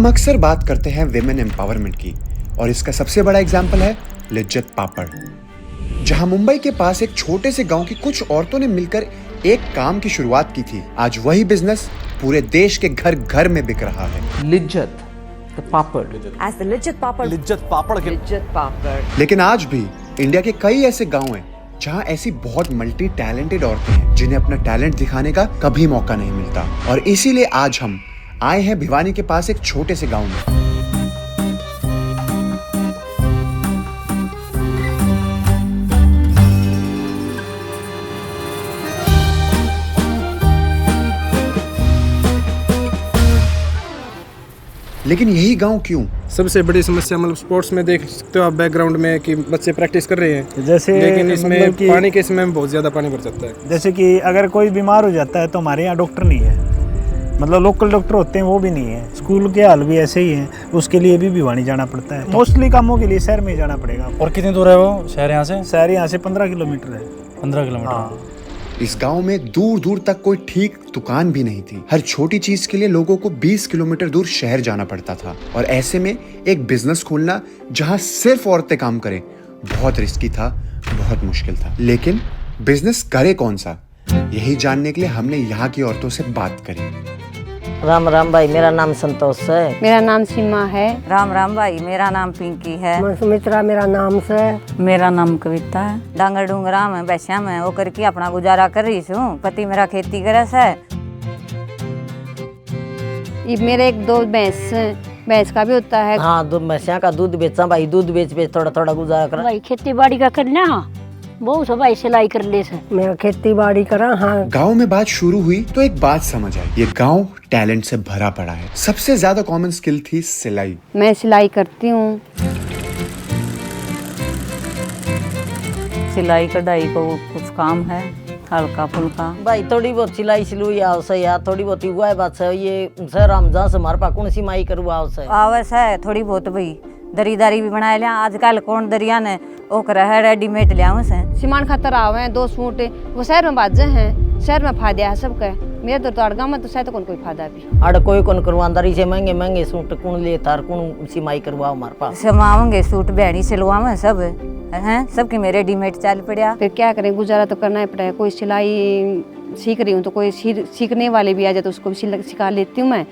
हम अक्सर बात करते हैं विमेन एम्पावरमेंट की और इसका सबसे बड़ा एग्जाम्पल है लिज्जत पापड़, जहां मुंबई के पास एक छोटे से गांव की कुछ औरतों ने मिलकर एक काम की शुरुआत की थी। आज वही बिजनेस पूरे देश के घर घर में बिक रहा है। लिज्जत पापड़, As the Lijjat Papad. Lijjat पापड़ के Lijjat Papad. लेकिन आज भी इंडिया के कई ऐसे गांव हैं जहां ऐसी बहुत मल्टी टैलेंटेड औरतें हैं जिन्हें अपना टैलेंट दिखाने का कभी मौका नहीं मिलता। और इसीलिए आज हम आए हैं भिवानी के पास एक छोटे से गांव में। लेकिन यही गांव क्यों? सबसे बड़ी समस्या मतलब स्पोर्ट्स में देख सकते हो आप बैकग्राउंड में कि बच्चे प्रैक्टिस कर रहे हैं, जैसे लेकिन इसमें मतलब कि पानी के समय में बहुत ज़्यादा पानी भर जाता है। जैसे कि अगर कोई बीमार हो जाता है तो हमारे यहाँ डॉक्टर नहीं है, मतलब लोकल डॉक्टर होते हैं वो भी नहीं है। स्कूल के हाल भी ऐसे ही हैं, उसके लिए भी भिवानी जाना पड़ता है। मोस्टली कामों के लिए शहर में जाना पड़ेगा। और कितनी दूर है वो शहर यहाँ से? शहर यहाँ से 15 किलोमीटर है। 15 किलोमीटर। हाँ। इस गांव में दूर दूर तक कोई ठीक दुकान भी नहीं थी। हर छोटी चीज के लिए लोगों को 20 किलोमीटर दूर शहर जाना पड़ता था। और ऐसे में एक बिजनेस खोलना जहां सिर्फ औरतें काम करें बहुत रिस्की था, बहुत मुश्किल था। लेकिन बिजनेस करे कौन सा, यही जानने के लिए हमने यहाँ की औरतों से बात करी। राम राम भाई, मेरा नाम संतोष है। मेरा नाम सीमा है। राम राम भाई, मेरा नाम पिंकी है। सुमित्रा मेरा नाम से। मेरा नाम कविता है। डांगर डूंगरा में बैश्या में वो करके अपना गुजारा कर रही हूँ। पति मेरा खेती करे है। ये मेरे एक दो भैंस का भी होता है। हाँ, दूध भैंसिया का दूध बेचा भाई, दूध बेच बेच थोड़ा थोड़ा गुजारा करा भाई। खेती बाड़ी का करना बहुत सब भाई सिलाई कर ले से। मेरा खेती बाड़ी करा। हाँ, गांव में बात शुरू हुई तो एक बात समझ आई, ये गांव टैलेंट से भरा पड़ा है। सबसे ज्यादा कॉमन स्किल थी सिलाई। मैं सिलाई करती हूँ। सिलाई कढ़ाई को कुछ काम है हल्का फुल्का। भाई थोड़ी बहुत सिलाई सिलुई आवश्य यार, थोड़ी बहुत हुआ है बात है। ये सर रामजा से हमारे पास कौन सी माई करवा आवश्य आवश्य है थोड़ी बहुत भाई। दरीदारी भी बनाए लिया आजकल कौन दरिया ने ओ करे है रेडीमेड लिया से। सीमान खातर आवे हैं 2 सूट, वो शहर में बाजे हैं, शहर में फायदा है सबका। मेरे तो अड़गा में तो शायद कौन कोई फायदा भी अड़ कोई कौन करवांदारी से महंगे महंगे सूट कौन ले तार कौन सी माई करवाओ हमारे पास। समावेंगे सूट बहनी सिलवावे सब हैं, सबके में रेडीमेड चल पड़ा। फिर क्या करें, गुजारा तो करना ही पड़ेगा। कोई सिलाई सीख रही हूँ तो कोई सीखने वाले भी आ जाते, उसको भी सिखा लेती हूँ मैं।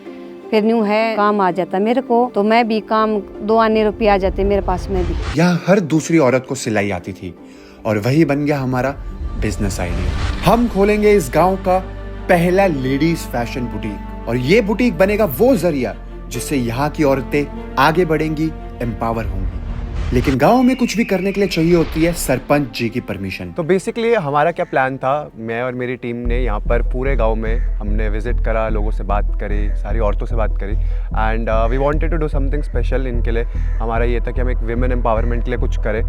फिर न्यू है काम आ जाता मेरे को, तो मैं भी काम 2 आने रुपये आ जाते मेरे पास में भी। यहाँ हर दूसरी औरत को सिलाई आती थी और वही बन गया हमारा बिजनेस आइडिया। हम खोलेंगे इस गांव का पहला लेडीज फैशन बुटीक और ये बुटीक बनेगा वो जरिया जिससे यहाँ की औरतें आगे बढ़ेंगी, एम्पावर होंगी। लेकिन गांव में कुछ भी करने के लिए चाहिए होती है सरपंच जी की परमिशन। तो बेसिकली हमारा क्या प्लान था, मैं और मेरी टीम ने यहाँ पर पूरे गांव में हमने विजिट करा, लोगों से बात करी, सारी औरतों से बात करी and we wanted to do something special इनके लिए। हमारा ये था कि हम एक विमेन एम्पावरमेंट के लिए कुछ करें।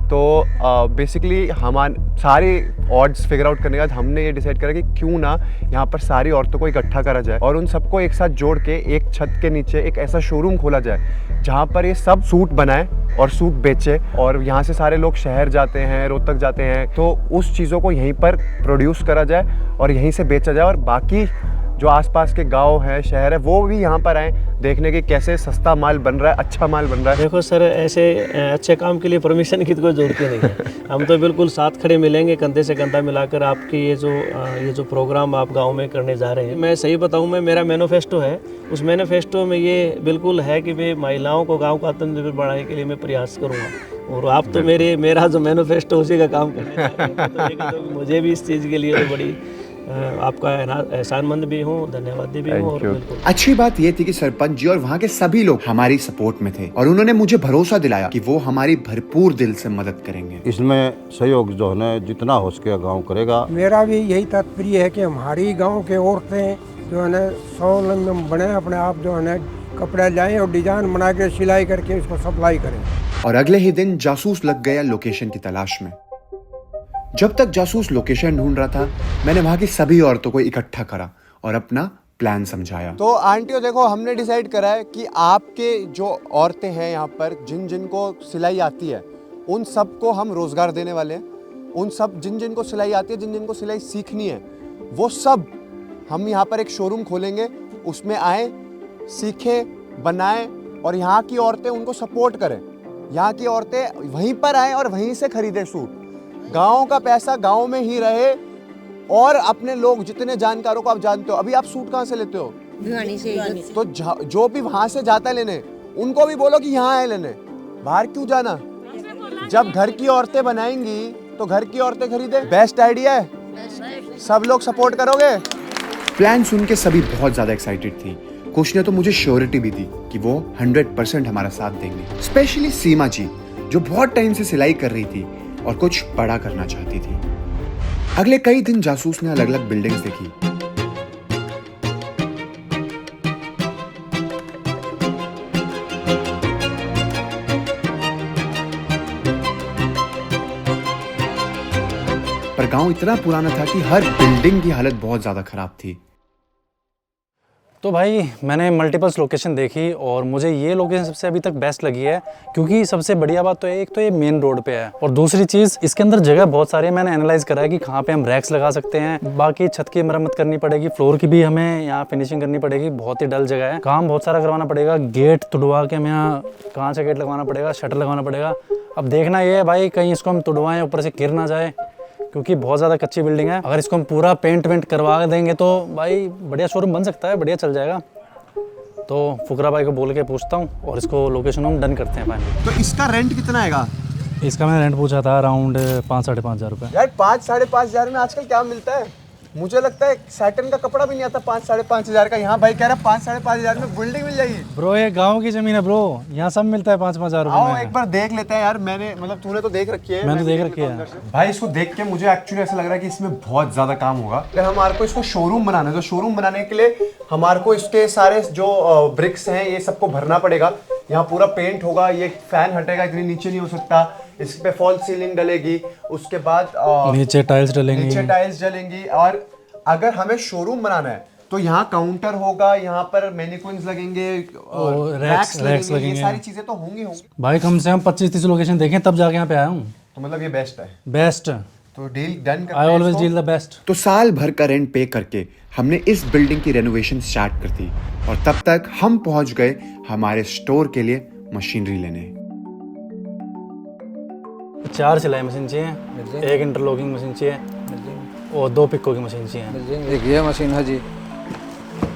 तो बेसिकली हम सारे ऑड्स फिगर आउट करने के बाद हमने ये डिसाइड करा कि क्यों ना यहाँ पर सारी औरतों को इकट्ठा करा जाए और उन सबको एक साथ जोड़ के एक छत के नीचे एक ऐसा शोरूम खोला जाए जहाँ पर ये सब सूट बनाए और सूट बेचे। और यहाँ से सारे लोग शहर जाते हैं, रोहतक जाते हैं, तो उस चीज़ों को यहीं पर प्रोड्यूस करा जाए और यहीं से बेचा जाए और बाकी जो आसपास के गांव है, शहर है, वो भी यहाँ पर आए देखने के कैसे सस्ता माल बन रहा है, अच्छा माल बन रहा है। देखो सर, ऐसे अच्छे काम के लिए परमिशन की कोई जरूरत नहीं है। हम तो बिल्कुल साथ खड़े मिलेंगे, कंधे से कंधा मिलाकर आपकी ये जो प्रोग्राम आप गांव में करने जा रहे हैं। मैं सही बताऊं, मेरा मैनिफेस्टो है, उस मैनिफेस्टो में ये बिल्कुल है कि मैं महिलाओं को गाँव का आत्मनिर्भर बनाने के लिए मैं प्रयास करूँगा। और आप तो मेरा जो मैनिफेस्टो उसी का काम करने जा रहे हैं। तो मुझे भी इस चीज़ के लिए तो बड़ी आपका एहसानमंद भी हूँ, धन्यवादी भी हूँ। और अच्छी बात ये थी कि सरपंच जी और वहाँ के सभी लोग हमारी सपोर्ट में थे और उन्होंने मुझे भरोसा दिलाया कि वो हमारी भरपूर दिल से मदद करेंगे। इसमें सहयोग जो है जितना हो सके गाँव करेगा। मेरा भी यही तात्पर्य है कि हमारी गाँव के औरतें जो है ना स्वावलंबी बने, अपने आप जो है ना कपड़े लाएं और डिजाइन बना के सिलाई करके उसको सप्लाई करें। और अगले ही दिन जासूस लग गया लोकेशन की तलाश में। जब तक जासूस लोकेशन ढूंढ रहा था, मैंने वहां की सभी औरतों को इकट्ठा करा और अपना प्लान समझाया। तो आंटियों देखो, हमने डिसाइड करा है कि आपके जो औरतें हैं यहाँ पर, जिन को सिलाई आती है, उन सबको हम रोजगार देने वाले हैं। उन सब जिन को सिलाई आती है, जिन को सिलाई सीखनी है, वो सब हम यहाँ पर एक शोरूम खोलेंगे, उसमें आए, सीखें, बनाएं और यहाँ की औरतें उनको सपोर्ट करें। यहाँ की औरतें वहीं पर आएं और वहीं से खरीदें सूट। गाँव का पैसा गाँव में ही रहे और अपने लोग जितने जानकारों को आप जानते हो, अभी आप सूट कहाँ से लेते हो? भिवानी से। तो जो भी वहां से जाता है लेने, उनको भी बोलो कि यहाँ आए लेने, बाहर क्यों जाना? जब घर की औरतें बनाएंगी तो घर की औरतें खरीदे। बेस्ट आइडिया है, सब लोग सपोर्ट करोगे? प्लान सुन के सभी बहुत ज्यादा एक्साइटेड थी। कुछ ने तो मुझे श्योरिटी भी दी कि वो 100% हमारा साथ देंगे। स्पेशली सीमा जी, जो बहुत टाइम से सिलाई कर रही थी और कुछ बड़ा करना चाहती थी। अगले कई दिन जासूस ने अलग अलग बिल्डिंग्स देखी। पर गांव इतना पुराना था कि हर बिल्डिंग की हालत बहुत ज़्यादा ख़राब थी। तो भाई मैंने मल्टीपल्स लोकेशन देखी और मुझे ये लोकेशन सबसे अभी तक बेस्ट लगी है, क्योंकि सबसे बढ़िया बात तो है, एक तो ये मेन रोड पे है और दूसरी चीज़ इसके अंदर जगह बहुत सारी है। मैंने एनालाइज करा है कि कहाँ पे हम रैक्स लगा सकते हैं, बाकी छत की मरम्मत करनी पड़ेगी, फ्लोर की भी हमें यहाँ फिनिशिंग करनी पड़ेगी। बहुत ही डल जगह है, काम बहुत सारा करवाना पड़ेगा। गेट तुड़वा के हमें यहाँ कांच का गेट लगवाना पड़ेगा, शटर लगवाना पड़ेगा। अब देखना ये है भाई कहीं इसको हम तुड़वाएं ऊपर से गिर ना जाए, क्योंकि बहुत ज़्यादा कच्ची बिल्डिंग है। अगर इसको हम पूरा पेंट वेंट करवा देंगे तो भाई बढ़िया शोरूम बन सकता है, बढ़िया चल जाएगा। तो फुकरा भाई को बोल के पूछता हूँ और इसको लोकेशन हम डन करते हैं फाइनली। तो इसका रेंट कितना आएगा? इसका मैंने रेंट पूछा था अराउंड 5-5.5 हज़ार रुपये। यार 5-5.5 हज़ार में आजकल क्या मिलता है? मुझे लगता है सैटन का कपड़ा भी नहीं आता 5-5.5 हज़ार का। यहाँ भाई कह रहा 5-5.5 हज़ार में बिल्डिंग मिल जाएगी। ब्रो ये गांव की जमीन है ब्रो, यहाँ सब मिलता है 5-5 हज़ार रुपये में। एक बार देख लेते हैं यार। मैंने मतलब तूने तो देख रखी है। मैंने तो देख रखी है भाई। इसको देख के मुझे एक्चुअली ऐसा लग रहा है कि इसमें बहुत ज्यादा काम होगा। अगर हमारे को इसको शोरूम बनाना है तो शोरूम बनाने के लिए हमारे को इसके सारे जो ब्रिक्स हैं ये सबको भरना पड़ेगा। यहाँ पूरा पेंट होगा, ये फैन हटेगा, इतनी नीचे नहीं हो सकता। इस पे फॉल सीलिंग डलेगी, उसके बाद नीचे टाइल्स डलेंगी। और अगर हमें शोरूम बनाना है तो यहाँ काउंटर होगा, यहाँ पर मैनिक्विन्स लगेंगे और रैक्स लगेंगे। ये सारी चीजें तो होंगी। भाई कम से कम 25-30 लोकेशन देखें तब जाके यहाँ पे आया हूँ। तो मतलब ये बेस्ट है। बेस्ट तो डील डन करते हैं। I always deal the best. तो साल भर का रेंट पे करके हमने इस बिल्डिंग की रेनोवेशन स्टार्ट कर दी और तब तक हम पहुंच गए हमारे स्टोर के लिए मशीनरी लेने। 4 सिलाई मशीन चाहिए, 1 इंटरलॉकिंग मशीन चाहिए और 2 पिको की मशीन चाहिए। एक ये मशीन है जी,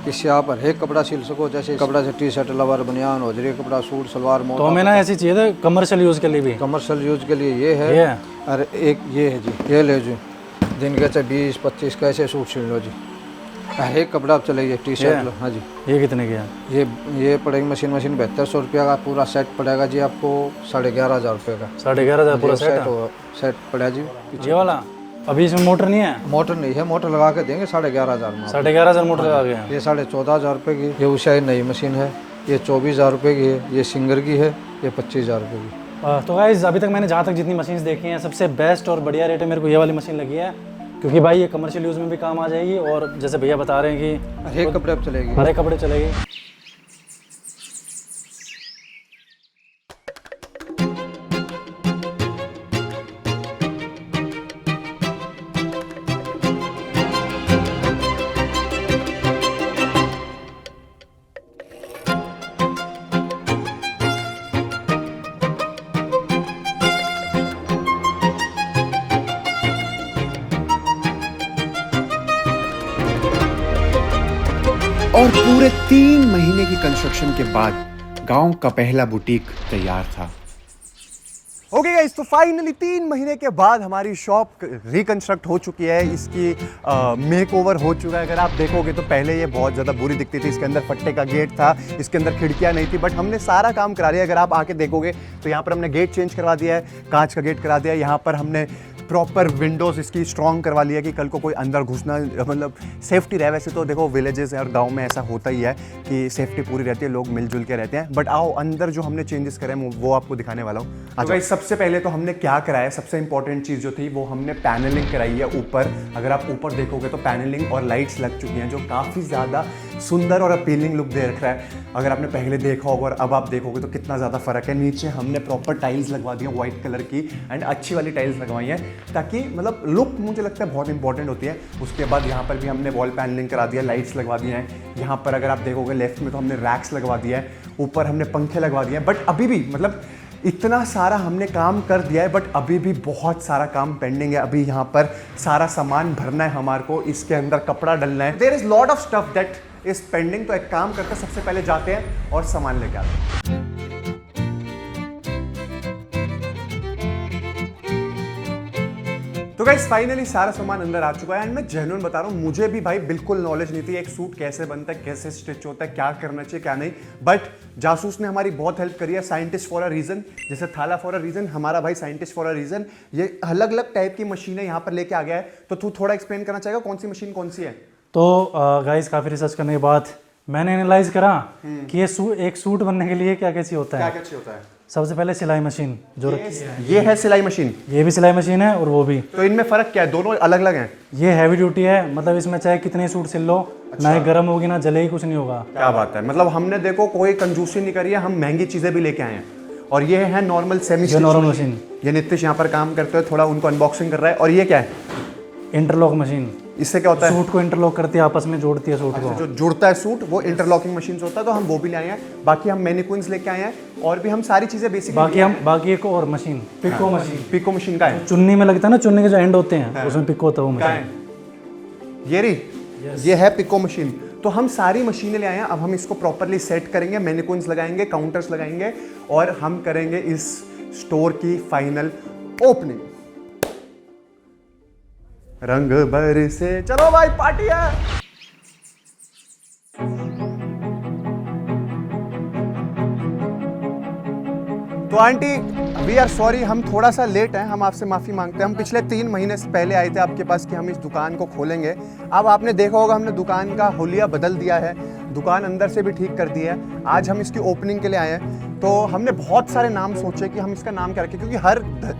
इससे आप हर एक कपड़ा सिल सको, जैसे कपड़ा से टी शर्ट, लवर, बनियान, होजरी कपड़ा, सूट, सलवार, मोटा। तो हमें ना ऐसी चाहिए था कमर्शियल यूज़ के लिए भी। कमर्शियल यूज के लिए ये है। और एक ये है जी, ये ले जी, दिन के चाहे 20-25 का ऐसे सूट सिल लो जी। हर एक कपड़ा आप चलेगी, टी शर्ट लो। हाँ जी। ये कितने की है? ये पड़ेगी मशीन 7200 रुपये का पूरा सेट पड़ेगा जी आपको 11,500 रुपये का। 11,500 पूरा सेट पड़ेगा जी। ये वाला अभी इसमें मोटर नहीं है? मोटर नहीं है, मोटर लगा के देंगे 11,500 में। 11,500 मोटर लगा के। ये 14,500 रुपये की। ये उषा नई मशीन है, ये 24,000 रुपये की है। ये सिंगर की है, ये 25,000 रुपये की। तो गाइस अभी तक मैंने जहाँ तक जितनी मशीन्स देखी हैं सबसे बेस्ट और बढ़िया रेट में मेरे को ये वाली मशीन लगी है, क्योंकि भाई ये कमर्शियल यूज़ में भी काम आ जाएगी और जैसे भैया बता रहे हैं कि हर एक कपड़े पर चलेगी। हर एक कपड़े चलेगी। और पूरे 3 महीने की कंस्ट्रक्शन के बाद गांव का पहला बुटीक तैयार था। ओके गाइस, तो फाइनली 3 महीने के बाद हमारी शॉप रिकंस्ट्रक्ट हो चुकी है। इसकी मेकओवर हो चुका है। अगर आप देखोगे तो पहले ये बहुत ज़्यादा बुरी दिखती थी। इसके अंदर फट्टे का गेट था, इसके अंदर खिड़कियां नहीं थी, बट हमने सारा काम करा लिया। अगर आप आके देखोगे तो यहाँ पर हमने गेट चेंज करवा दिया है, कांच का गेट करा दिया है। यहाँ पर हमने प्रॉपर विंडोज़ इसकी स्ट्रॉन्ग करवा लिया कि कल को कोई अंदर घुसना, मतलब सेफ्टी रहे। वैसे तो देखो विलेजेस और गांव में ऐसा होता ही है कि सेफ्टी पूरी रहती है, लोग मिलजुल के रहते हैं। बट आओ अंदर जो हमने चेंजेस करे हैं वो आपको दिखाने वाला हूँ। तो भाई सबसे पहले तो हमने क्या कराया है, सबसे इंपॉर्टेंट चीज़ जो थी वो हमने पैनलिंग कराई है ऊपर। अगर आप ऊपर देखोगे तो पैनलिंग और लाइट्स लग चुकी हैं जो काफ़ी ज़्यादा सुंदर और अपीलिंग लुक दे रखा है। अगर आपने पहले देखा होगा और अब आप देखोगे तो कितना ज़्यादा फ़र्क है। नीचे हमने प्रॉपर टाइल्स लगवा दी है व्हाइट कलर की, एंड अच्छी वाली टाइल्स लगवाई हैं ताकि मतलब लुक मुझे लगता है बहुत इंपॉर्टेंट होती है। उसके बाद यहाँ पर भी हमने वॉल पैनलिंग करा दिया, लाइट्स लगवा दी हैं। यहाँ पर अगर आप देखोगे लेफ्ट में तो हमने रैक्स लगवा दिया है। ऊपर हमने पंखे लगवा दिए हैं, बट अभी भी मतलब इतना सारा हमने काम कर दिया है, बट अभी भी बहुत सारा काम पेंडिंग है। अभी यहाँ पर सारा सामान भरना है हमारे को, इसके अंदर कपड़ा डलना है। There is lot of stuff that is pending. तो एक काम करते हैं, सबसे पहले जाते हैं और सामान लेके आते हैं। तो गाइस फाइनली सारा सामान अंदर आ चुका है एंड मैं जेन्युइन बता रहा हूँ, मुझे भी भाई बिल्कुल नॉलेज नहीं थी एक सूट कैसे बनता है, कैसे स्टिच होता है, क्या करना चाहिए क्या नहीं। बट जासूस ने हमारी बहुत हेल्प करी है। साइंटिस्ट फॉर अ रीजन, जैसे थाला फॉर अ रीजन, हमारा भाई साइंटिस्ट फॉर अ रीजन। ये अलग अलग टाइप की मशीनें यहाँ पर लेके आ गया है। तो तू थोड़ा एक्सप्लेन करना चाहेगा कौन सी मशीन कौन सी है? तो गाइस काफ़ी रिसर्च करने के बाद मैंने एनालाइज करा कि ये एक सूट बनने के लिए क्या क्या चाहिए होता है। क्या चाहिए होता है? सबसे पहले सिलाई मशीन जो ये है सिलाई मशीन, ये भी सिलाई मशीन है और वो भी। तो इनमें फर्क क्या है? दोनों अलग अलग हैं। ये हैवी ड्यूटी है, मतलब इसमें चाहे कितने सूट सिल लो, ना ही गर्म होगी ना जलेगी, कुछ नहीं होगा। क्या बात है, मतलब हमने देखो कोई कंजूसी नहीं करी है, हम महंगी चीजें भी लेके आए हैं। और ये है नॉर्मल सेमी स्टिच मशीन। ये नितिश यहाँ पर काम करते हुए थोड़ा उनको अनबॉक्सिंग कर रहा है। और ये क्या है? Interlock machine. इससे क्या होता है? सूट को इंटरलॉक करती है, आपस में जोड़ती है सूट को। जो जुड़ता है सूट वो इंटरलॉकिंग मशीन से होता है, तो हम वो भी ले आए हैं। बाकी हम मैनिक्विन्स लेके आए हैं और भी हम सारी चीजें बेसिक बाकी एक और machine, pico machine. Pico machine का है, चुन्नी में लगता है ना, चुन्नी के जो एंड होते हैं उसमें पिको होता है वो मशीन। ये रही, ये है पिको मशीन। तो हम सारी मशीनें ले आए हैं। अब हम इसको प्रॉपरली सेट करेंगे, मैनिक्विन्स लगाएंगे, काउंटर्स लगाएंगे और हम करेंगे इस स्टोर की फाइनल ओपनिंग। रंग बरसे, चलो भाई पार्टी है। तो आंटी वी आर सॉरी, हम थोड़ा सा लेट हैं, हम आपसे माफ़ी मांगते हैं। हम पिछले 3 महीने से पहले आए थे आपके पास कि हम इस दुकान को खोलेंगे। अब आपने देखा होगा हमने दुकान का हुलिया बदल दिया है, दुकान अंदर से भी ठीक कर दी है। आज हम इसकी ओपनिंग के लिए आए हैं। तो हमने बहुत सारे नाम सोचे कि हम इसका नाम क्या रखें, क्योंकि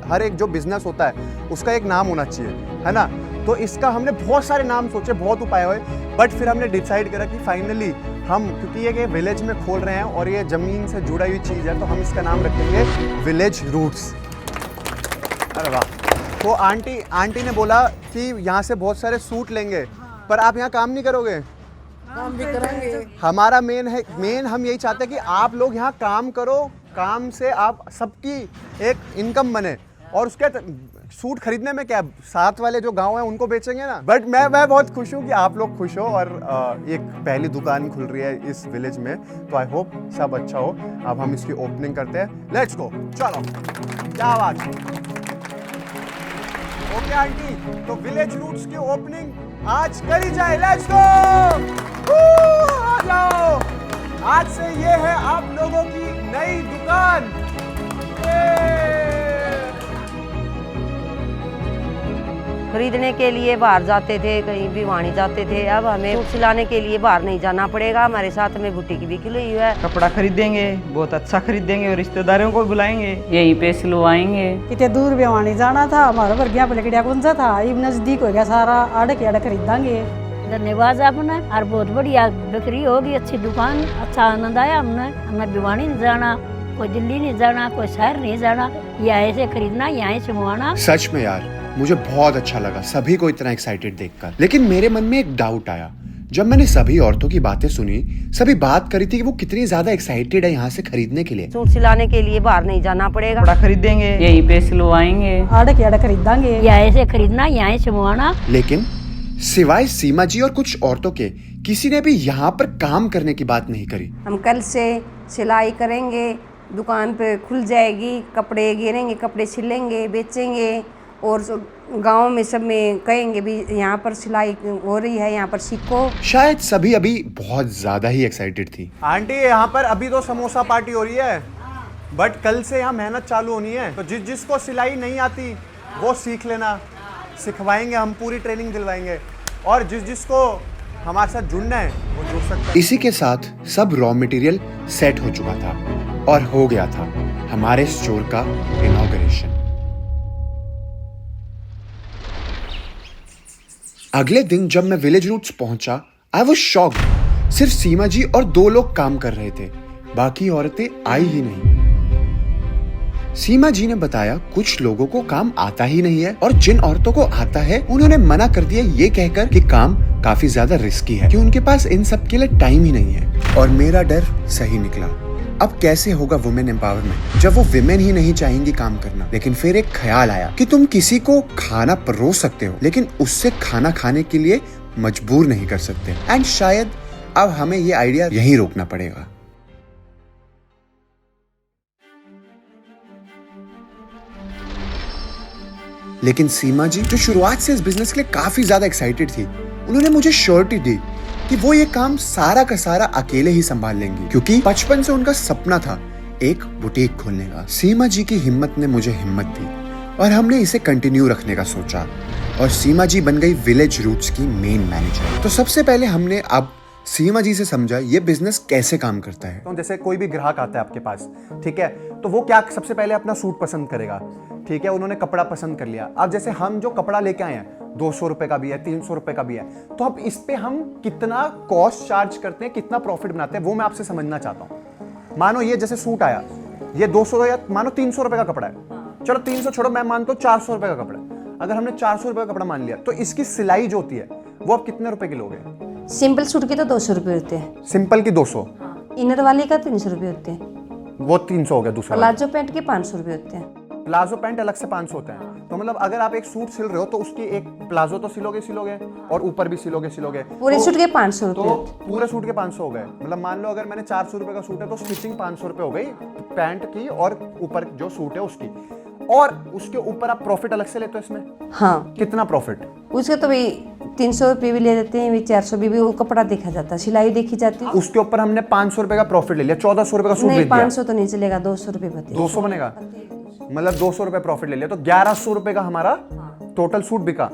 हर एक जो बिजनेस होता है उसका एक नाम होना चाहिए, है ना। तो इसका हमने बहुत सारे नाम सोचे, बहुत उपाय हुए, बट फिर हमने डिसाइड करा कि फाइनली हम, क्योंकि ये विलेज में खोल रहे हैं और ये ज़मीन से जुड़ा हुई चीज़ है, तो हम इसका नाम रखेंगे विलेज रूट्स। अरे वाह। तो आंटी ने बोला कि यहाँ से बहुत सारे सूट लेंगे, पर आप यहाँ काम नहीं करोगे? काम भी करेंगे। हमारा मेन हम यही चाहते हैं कि आप लोग यहाँ काम करो, काम से आप सबकी एक इनकम बने। और उसके सूट खरीदने में क्या, साथ वाले जो गांव हैं उनको बेचेंगे ना। बट मैं बहुत खुश हूँ कि आप लोग खुश हो और एक पहली दुकान खुल रही है इस विलेज में। तो आई होप सब अच्छा हो। अब हम इसकी ओपनिंग करते हैं, लेट्स गो। चलो, क्या बात है। ओके आंटी, तो विलेज रूट्स की ओपनिंग आज करी जाए, लेट्स गो। आ जाओ, आज से ये है आप लोगों की नई दुकान। खरीदने के लिए बाहर जाते थे, कहीं भी वाणी जाते थे। अब हमें सूट सिलाने के लिए बाहर नहीं जाना पड़ेगा। हमारे साथ में बुटीक भी खुली हुई है। कपड़ा खरीदेंगे, बहुत अच्छा खरीदेंगे और रिश्तेदारों को बुलाएंगे, यहीं पे सिलवाएंगे। इतने दूर भिवानी जाना था, हमारा वर्गिया पलकड़िया कौन सा था, अब नजदीक हो गया सारा, आड़ के आड़ खरीदेंगे। धन्यवाद आपने, और बहुत बढ़िया बिक्री होगी, अच्छी दुकान, अच्छा आनंद आया हमने। हमें भिवानी नहीं जाना, कोई दिल्ली नहीं जाना, कोई शहर नहीं जाना, यहाँ से खरीदना, यहाँ से मंगवाना। सच में यार मुझे बहुत अच्छा लगा सभी को इतना एक्साइटेड देखकर। लेकिन मेरे मन में एक डाउट आया जब मैंने सभी औरतों की बातें सुनी। सभी बात करी थी कि वो कितनी ज्यादा एक्साइटेड है यहाँ से खरीदने के लिए। सूट सिलाने के लिए बाहर नहीं जाना पड़ेगा। कपड़ा खरीदेंगे, यहीं पे सिलवाएंगे, आड़ के आड़ खरीदेंगे, यहाँ से खरीदना, यहाँ से मंगवाना। लेकिन सिवाय सीमा जी और कुछ औरतों के किसी ने भी यहाँ पर काम करने की बात नहीं करी। हम कल से सिलाई करेंगे, दुकान पे खुल जाएगी, कपड़े गिरेंगे, कपड़े सिलेंगे, बेचेंगे और गांव में सब में कहेंगे भी यहाँ पर सिलाई हो रही है, यहाँ पर सीखो। शायद सभी अभी बहुत ज्यादा ही एक्साइटेड थी। आंटी यहाँ पर अभी तो समोसा पार्टी हो रही है, बट कल से यहाँ मेहनत चालू होनी है। तो जिसको सिलाई नहीं आती वो सीख लेना, सिखवाएंगे हम, पूरी ट्रेनिंग दिलवाएंगे। और जिसको हमारे साथ जुड़ना है वो जुड़ सकता है। इसी के साथ सब रॉ मटेरियल सेट हो चुका था और हो गया था हमारे स्टोर का इनॉग्रेशन। अगले दिन जब मैं विलेज रूट्स पहुंचा, आई वाज शॉक्ड। सिर्फ सीमा जी और 2 लोग काम कर रहे थे, बाकी औरतें आई ही नहीं। सीमा जी ने बताया कुछ लोगों को काम आता ही नहीं है और जिन औरतों को आता है उन्होंने मना कर दिया ये कहकर कि काम काफी ज्यादा रिस्की है, कि उनके पास इन सब के लिए टाइम ही नहीं है। और मेरा डर सही निकला। अब कैसे होगा वुमेन एम्पावरमेंट जब वो विमेन ही नहीं चाहेंगी काम करना। लेकिन फिर एक ख्याल आया कि तुम किसी को खाना परोस सकते हो लेकिन उससे खाना खाने के लिए मजबूर नहीं कर सकते। एंड शायद अब हमें ये आइडिया यहीं रोकना पड़ेगा। लेकिन सीमा जी जो शुरुआत से इस बिजनेस के लिए काफी ज्यादा एक्साइटेड थी, उन्होंने मुझे श्योरिटी दी कि वो ये काम सारा का सारा अकेले ही संभाल लेंगी, क्योंकि बचपन से उनका सपना था एक बुटीक खोलने का। सीमा जी की हिम्मत ने मुझे हिम्मत दी और हमने इसे कंटिन्यू रखने का सोचा और सीमा जी बन गई विलेज रूट्स की मेन मैनेजर। तो सबसे पहले हमने अब सीमा जी से समझा ये बिजनेस कैसे काम करता है। तो जैसे कोई भी ग्राहक आता है आपके पास, ठीक है, तो वो क्या सबसे पहले अपना सूट पसंद करेगा, ठीक है, उन्होंने कपड़ा पसंद कर लिया। अब जैसे हम जो कपड़ा लेके आए हैं 200 रुपए का भी है, 300 रुपए का भी है, तो अब इस पे हम कितना कॉस्ट चार्ज करते हैं, कितना प्रॉफिट बनाते हैं, वो मैं आपसे समझना चाहता हूँ। मानो ये जैसे सूट आया, ये 200 या मानो 300 रुपए का कपड़ा है, चलो 300 छोड़ो, मैं मानता हूँ 400 रुपए का कपड़ा है। अगर हमने 400 रुपए का कपड़ा मान लिया तो इसकी सिलाई जो होती है वो आप कितने रुपए की लोगे? सिंपल सूट के तो 200 रुपये होते हैं। सिंपल की 200, इनर वाले का 300 रुपये होते हैं। वो 300 हो गया। दूसरा प्लाजो पैंट के 500 रुपये होते हैं। प्लाजो पैंट अलग से 500 होते हैं। तो मतलब अगर आप एक सूट सिल रहे हो तो उसकी एक प्लाजो तो सिलोगे और ऊपर भी सिलोगे। पूरे सूट के 500 रुपये। तो पूरे सूट के 500 हो गए। मतलब मान लो अगर मैंने 400 रुपए का सूट है तो स्टिचिंग 500 रुपए हो गई पैंट की और ऊपर जो सूट है उसकी, और उसके ऊपर आप प्रॉफिट अलग से लेते हो इसमें? हाँ। कितना प्रॉफिट? उसके तो भाई 300 रुपये भी ले लेते हैं, 400 भी वो कपड़ा देखा जाता है, सिलाई देखी जाती है। उसके ऊपर हमने 500 रुपए का प्रॉफिट ले लिया, 1400 रुपए का सूट बेच दिया। 500 तो नहीं चलेगा, 200 रुपये बनेगा। 200 बनेगा, मतलब 200 रुपए प्रॉफिट ले लिया तो 1100 रुपए का हमारा टोटल सूट बिका।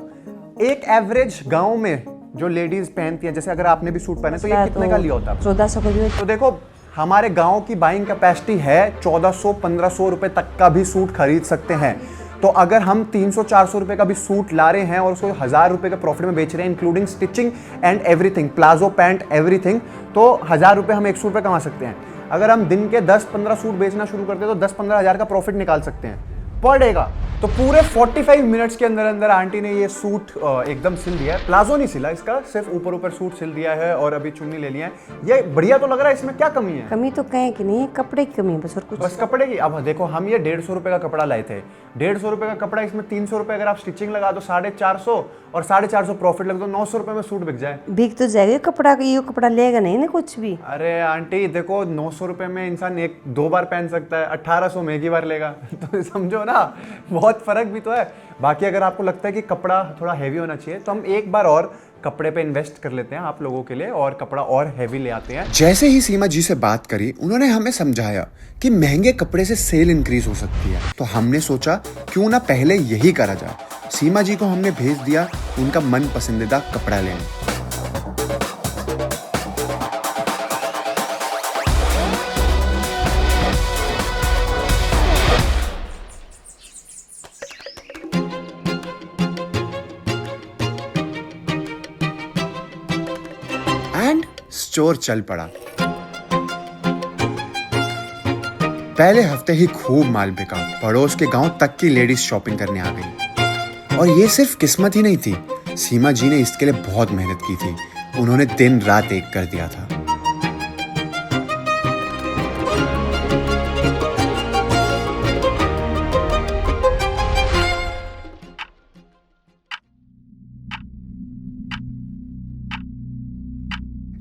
एक एवरेज गांव में जो लेडीज पहनती हैं, जैसे अगर आपने भी सूट पहने तो ये कितने का लिया होता है? 1400 का भी। तो देखो हमारे गांव की बाइंग कैपेसिटी है 1400-1500 रुपए तक का भी सूट खरीद सकते हैं। तो अगर हम 300-400 रुपए का भी सूट ला रहे हैं और उसको 1000 रुपए के प्रॉफिट में बेच रहे हैं including stitching and everything, palazzo pant everything, तो 1000 रुपए हम एक सूट पे कमा सकते हैं। अगर हम दिन के 10-15 सूट बेचना शुरू करते हैं तो 10-15 हज़ार का प्रॉफिट निकाल सकते हैं पर डे का। तो पूरे 45 मिनट्स के अंदर अंदर आंटी ने ये सूट एकदम सिल दिया है। प्लाजो नहीं सिला इसका, सिर्फ ऊपर सूट सिल दिया है और अभी चुन्नी ले लिया है। ये बढ़िया तो लग रहा है, इसमें क्या कमी है? कमी तो कहीं की नहीं है, कपड़े की कमी है बस, और कुछ बस कपड़े की। अब देखो हम ये 150 रुपए का कपड़ा लाए थे, 150 रुपए का कपड़ा, इसमें 300 रुपए अगर आप स्टिचिंग लगा दो 450 और 450 प्रॉफिट लग दो, 900 रुपए में सूट बिक जाए। बिक तो जाएगा कपड़ा, ये कपड़ा लेगा नहीं ना कुछ भी। अरे आंटी देखो 900 रुपए में इंसान 1-2 बार पहन सकता है, 1800 में एक ही बार लेगा तो समझो ना, बहुत फर्क भी तो है। बाकी अगर आपको लगता है कि कपड़ा थोड़ा हैवी होना चाहिए तो हम एक बार और कपड़े पे इन्वेस्ट कर लेते हैं आप लोगों के लिए और कपड़ा और हैवी ले आते हैं। जैसे ही सीमा जी से बात करी उन्होंने हमें समझाया कि महंगे कपड़े से सेल इंक्रीज हो सकती है, तो हमने सोचा क्यों ना पहले यही करा जाए। सीमा जी को हमने भेज दिया उनका मन पसंदीदा कपड़ा लेने। एंड स्टोर चल पड़ा। पहले हफ्ते ही खूब माल बिका, पड़ोस के गांव तक की लेडीज शॉपिंग करने आ गई। और ये सिर्फ किस्मत ही नहीं थी, सीमा जी ने इसके लिए बहुत मेहनत की थी। उन्होंने दिन रात एक कर दिया था।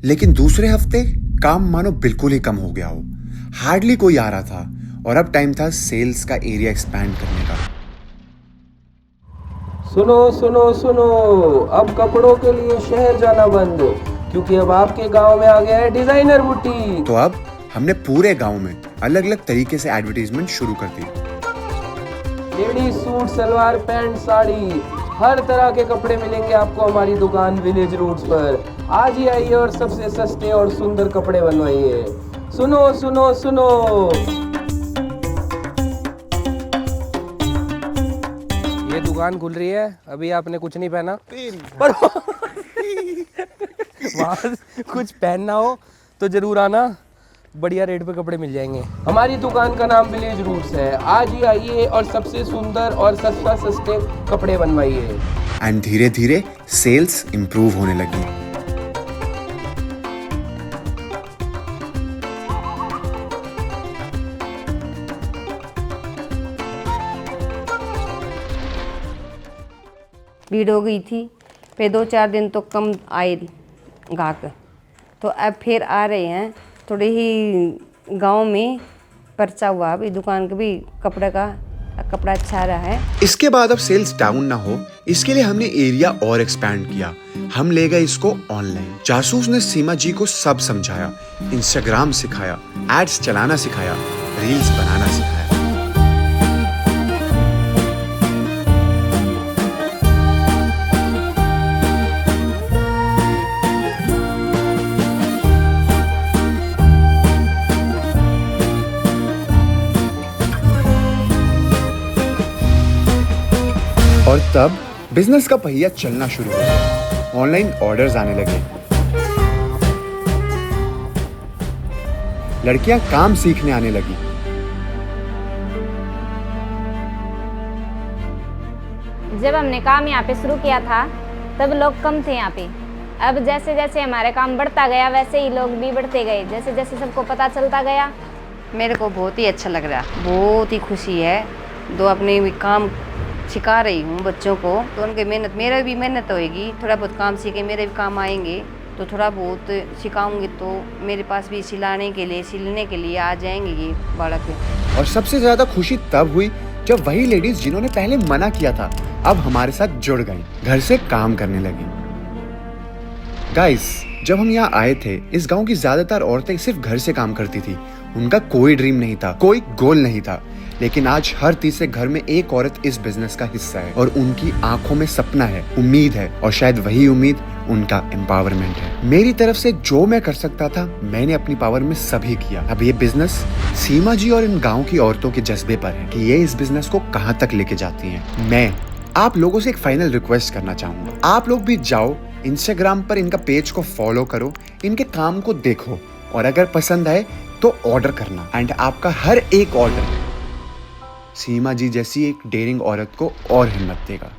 लेकिन दूसरे हफ्ते काम मानो बिल्कुल ही कम हो गया हो, हार्डली कोई आ रहा था और अब टाइम था सेल्स का एरिया एक्सपैंड करने का। सुनो सुनो सुनो, अब कपड़ों के लिए शहर जाना बंद, क्योंकि अब आपके गांव में आ गया है डिजाइनर बुटीक। तो अब हमने पूरे गांव में अलग अलग तरीके से एडवर्टीजमेंट शुरू कर दी। Ladies suit, salwar, pant, sari, हर तरह के कपड़े मिलेंगे आपको हमारी दुकान विलेज रूट्स पर। आज ही आइए और सबसे सस्ते और सुंदर कपड़े बनवाइए। सुनो सुनो सुनो, ये दुकान खुल रही है, अभी आपने कुछ नहीं पहना पर वहाँ कुछ पहनना हो तो जरूर आना, बढ़िया रेट पे कपड़े मिल जाएंगे। हमारी दुकान का नाम विलेज रूट्स है। आज ही आइए और सबसे सुंदर और सस्ते कपड़े बनवाइए। एंड धीरे धीरे सेल्स इंप्रूव होने लगी। भीड़ हो गई थी। फिर 2-4 दिन तो कम आए ग्राहक, तो अब फिर आ रहे हैं। थोड़ी ही गांव में पर्चा हुआ अभी दुकान का भी, कपड़ा अच्छा रहा है। इसके बाद अब सेल्स डाउन ना हो, इसके लिए हमने एरिया और एक्सपैंड किया। हम ले गए इसको ऑनलाइन। जासूस ने सीमा जी को सब समझाया, इंस्टाग्राम सिखाया, एड्स चलाना सिखाया, रील्स बनाना सिखाया। और तब बिजनेस का पहिया चलना शुरू हो गया। ऑनलाइन ऑर्डर्स आने लगे, लड़कियां काम सीखने आने लगी। जब हमने काम यहाँ पे शुरू किया था तब लोग कम थे यहाँ पे। अब जैसे जैसे हमारा काम बढ़ता गया वैसे ही लोग भी बढ़ते गए, जैसे जैसे सबको पता चलता गया। मेरे को बहुत ही अच्छा लग रहा है, बहुत ही खुशी है। दो अपने भी काम सिखा रही हूँ बच्चों को, तो उनकी मेहनत, मेरा भी मेहनत होएगी। थोड़ा बहुत काम सीखे, मेरे भी काम आएंगे, तो थोड़ा बहुत सिखाऊंगी तो मेरे पास भी सिलने के लिए आ जाएंगे ये बालक। और सबसे ज्यादा खुशी तब हुई जब वही लेडीज जिन्होंने पहले मना किया था अब हमारे साथ जुड़ गई, घर से काम करने लगी। गाइस, जब हम यहाँ आए थे इस गांव की ज्यादातर औरतें सिर्फ घर से काम करती थी। उनका कोई ड्रीम नहीं था, कोई गोल नहीं था। लेकिन आज हर तीसरे घर में एक औरत इस बिजनेस का हिस्सा है और उनकी आंखों में सपना है, उम्मीद है, और शायद वही उम्मीद उनका एम्पावरमेंट है। मेरी तरफ से जो मैं कर सकता था मैंने अपनी पावर में सभी किया। अब ये बिजनेस सीमा जी और इन गांव की औरतों के जज्बे पर है कि ये इस बिजनेस को कहाँ तक लेके जाती हैं। मैं आप लोगों से एक फाइनल रिक्वेस्ट करना चाहूंगा, आप लोग भी जाओ इंस्टाग्राम पर इनका पेज को फॉलो करो, इनके काम को देखो, और अगर पसंद आए तो ऑर्डर करना। एंड आपका हर एक ऑर्डर सीमा जी जैसी एक डेयरिंग औरत को और हिम्मत देगा।